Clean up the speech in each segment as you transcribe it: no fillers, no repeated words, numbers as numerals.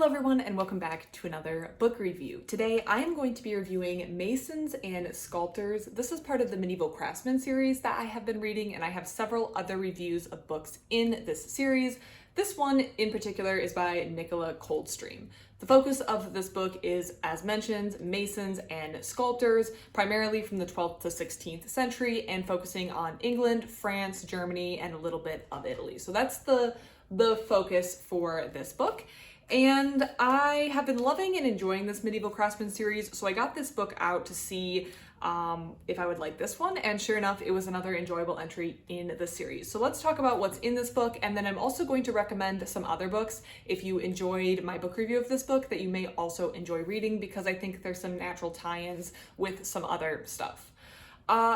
Hello everyone and welcome back to another book review. Today I am going to be reviewing Masons and Sculptors. This is part of the Medieval Craftsmen series that I have been reading, and I have several other reviews of books in this series. This one in particular is by Nicola Coldstream. The focus of this book is, as mentioned, Masons and Sculptors, primarily from the 12th to 16th century, and focusing on England, France, Germany, and a little bit of Italy. So that's the focus for this book. And I have been loving and enjoying this Medieval Craftsmen series, so I got this book out to see if I would like this one, and sure enough, it was another enjoyable entry in the series. So let's talk about what's in this book, and then I'm also going to recommend some other books if you enjoyed my book review of this book that you may also enjoy reading, because I think there's some natural tie-ins with some other stuff.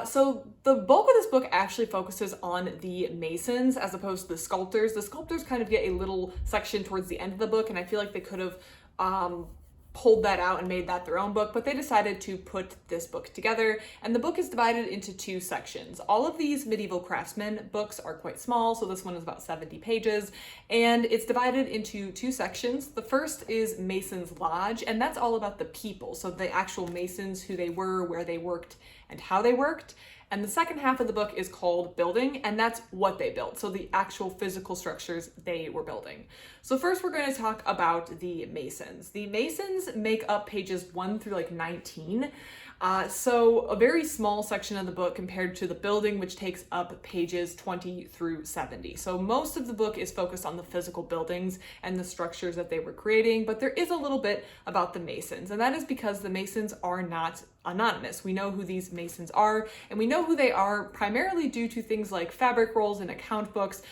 So the bulk of this book actually focuses on the Masons as opposed to the Sculptors. The Sculptors kind of get a little section towards the end of the book, and I feel like they could have pulled that out and made that their own book, but they decided to put this book together, and the book is divided into two sections. All of these Medieval Craftsmen books are quite small, so this one is about 70 pages, and it's divided into two sections. The first is Mason's Lodge, and that's all about the people, so the actual Masons, who they were, where they worked, and how they worked. And the second half of the book is called Building, and that's what they built. So the actual physical structures they were building. So first we're going to talk about the Masons. The Masons make up pages 1 through 19. So a very small section of the book compared to the Building, which takes up pages 20 through 70. So most of the book is focused on the physical buildings and the structures that they were creating, but there is a little bit about the Masons, and that is because the Masons are not anonymous. We know who these Masons are, and we know who they are primarily due to things like fabric rolls and account books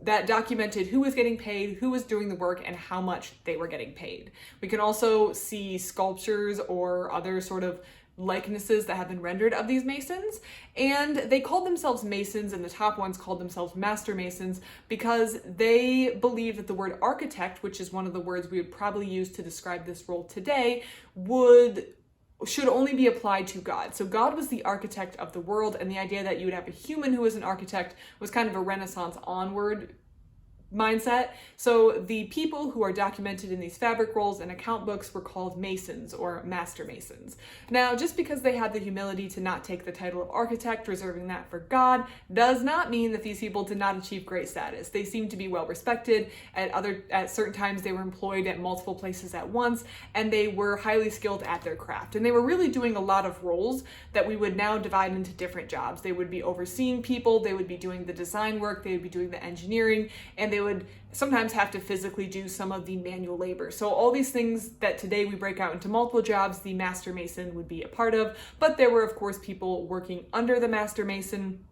that documented who was getting paid, who was doing the work, and how much they were getting paid. We can also see sculptures or other sort of likenesses that have been rendered of these Masons, and they called themselves Masons, and the top ones called themselves Master Masons, because they believed that the word architect, which is one of the words we would probably use to describe this role today, should only be applied to God. So God was the architect of the world, and the idea that you would have a human who was an architect was kind of a Renaissance onward mindset. So the people who are documented in these fabric rolls and account books were called Masons or Master Masons. Now, just because they had the humility to not take the title of architect, reserving that for God, does not mean that these people did not achieve great status. They seemed to be well respected. At certain times they were employed at multiple places at once, and they were highly skilled at their craft. And they were really doing a lot of roles that we would now divide into different jobs. They would be overseeing people, they would be doing the design work, they would be doing the engineering, and they would sometimes have to physically do some of the manual labor. So all these things that today we break out into multiple jobs, the Master Mason would be a part of, but there were of course people working under the Master Mason.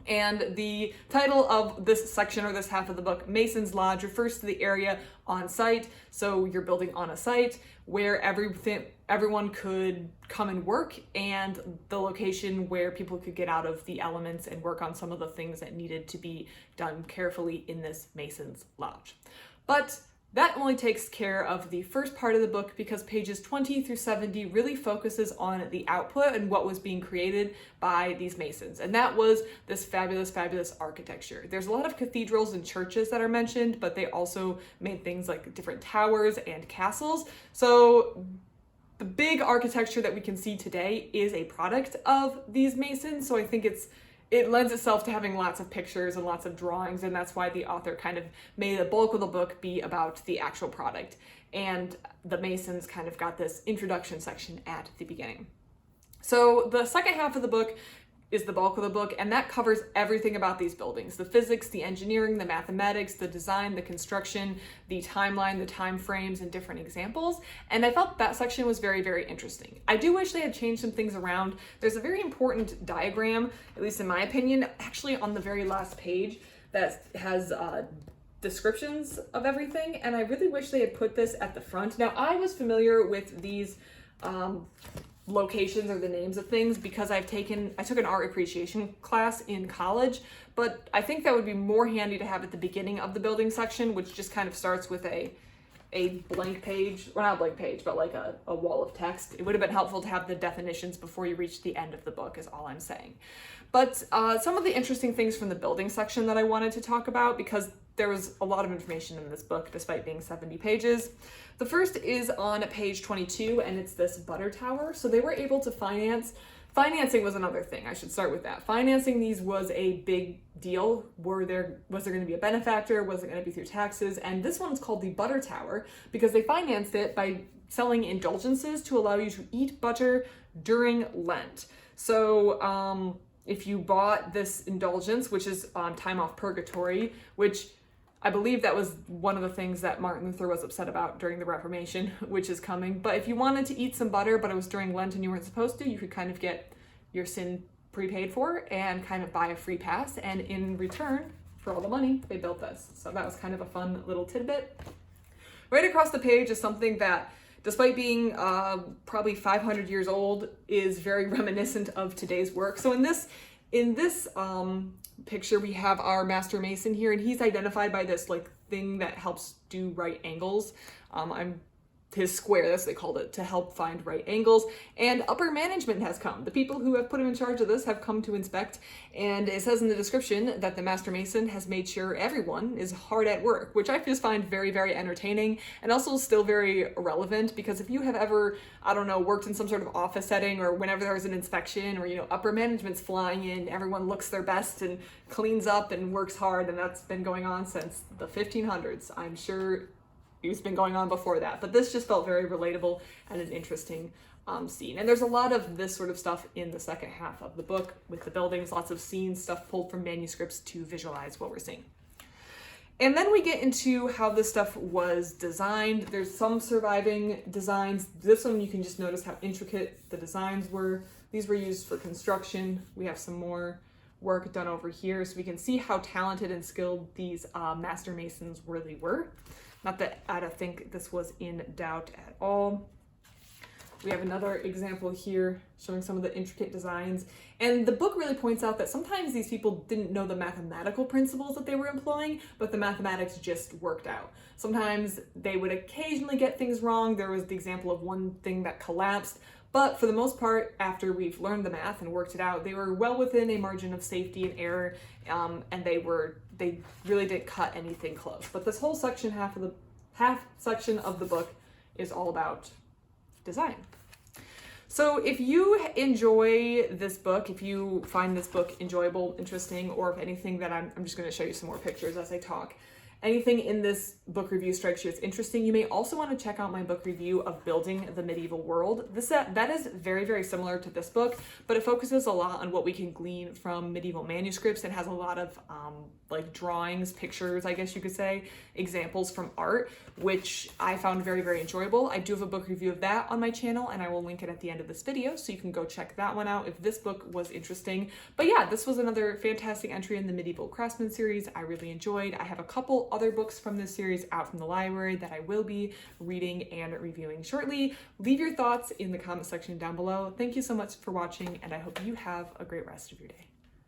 And the title of this section, or this half of the book, Mason's Lodge, refers to the area on site. So you're building on a site where everyone could come and work, and the location where people could get out of the elements and work on some of the things that needed to be done carefully in this Mason's Lodge. But that only takes care of the first part of the book, because pages 20 through 70 really focuses on the output and what was being created by these Masons. And that was this fabulous, fabulous architecture. There's a lot of cathedrals and churches that are mentioned, but they also made things like different towers and castles. So the big architecture that we can see today is a product of these Masons. So I think it lends itself to having lots of pictures and lots of drawings, and that's why the author kind of made the bulk of the book be about the actual product. And the Masons kind of got this introduction section at the beginning. So the second half of the book is the bulk of the book, and that covers everything about these buildings: the physics, the engineering, the mathematics, the design, the construction, the timeline, the time frames, and different examples. And I felt that section was very, very interesting. I do wish they had changed some things around. There's a very important diagram, at least in my opinion, actually on the very last page, that has descriptions of everything, and I really wish they had put this at the front. Now, I was familiar with these locations or the names of things because I took an art appreciation class in college, but I think that would be more handy to have at the beginning of the building section, which just kind of starts with a blank page, well, not a blank page, but like a wall of text. It would have been helpful to have the definitions before you reach the end of the book, is all I'm saying. But some of the interesting things from the building section that I wanted to talk about, because there was a lot of information in this book despite being 70 pages. The first is on page 22, and it's this butter tower. So they were able to financing was another thing. I should start with that. Financing these was a big deal. Was there going to be a benefactor? Was it going to be through taxes? And this one's called the butter tower because they financed it by selling indulgences to allow you to eat butter during Lent. So if you bought this indulgence, which is time off purgatory, which I believe that was one of the things that Martin Luther was upset about during the Reformation, which is coming. But if you wanted to eat some butter, but it was during Lent and you weren't supposed to, you could kind of get your sin prepaid for and kind of buy a free pass. And in return for all the money, they built this. So that was kind of a fun little tidbit. Right across the page is something that, despite being probably 500 years old, is very reminiscent of today's work. So in this picture, we have our master mason here, and he's identified by this like thing that helps do right angles. His square, that's what they called it, to help find right angles. And upper management has come. The people who have put him in charge of this have come to inspect, and it says in the description that the master mason has made sure everyone is hard at work, which I just find very, very entertaining and also still very relevant, because if you have ever, I don't know, worked in some sort of office setting, or whenever there's an inspection, or, you know, upper management's flying in, everyone looks their best and cleans up and works hard, and that's been going on since the 1500s. I'm sure it's been going on before that, but this just felt very relatable and an interesting scene. And there's a lot of this sort of stuff in the second half of the book with the buildings, lots of scenes, stuff pulled from manuscripts to visualize what we're seeing. And then we get into how this stuff was designed. There's some surviving designs. This one, you can just notice how intricate the designs were. These were used for construction. We have some more work done over here, so we can see how talented and skilled these master masons really were. Not that I don't think this was in doubt at all. We have another example here showing some of the intricate designs. And the book really points out that sometimes these people didn't know the mathematical principles that they were employing, but the mathematics just worked out. Sometimes they would occasionally get things wrong. There was the example of one thing that collapsed, but for the most part, after we've learned the math and worked it out, they were well within a margin of safety and error, and they really didn't cut anything close. But this whole section, half section of the book, is all about design. So if you enjoy this book, if you find this book enjoyable, interesting, or if anything that I'm just going to show you some more pictures as I talk, anything in this book review strikes you as interesting, you may also want to check out my book review of Building the Medieval World. That is very, very similar to this book, but it focuses a lot on what we can glean from medieval manuscripts. It has a lot of like drawings, pictures, I guess you could say, examples from art, which I found very, very enjoyable. I do have a book review of that on my channel, and I will link it at the end of this video, so you can go check that one out if this book was interesting. But yeah, this was another fantastic entry in the Medieval Craftsmen series. I really enjoyed. I have a couple other books from this series out from the library that I will be reading and reviewing shortly. Leave your thoughts in the comment section down below. Thank you so much for watching, and I hope you have a great rest of your day.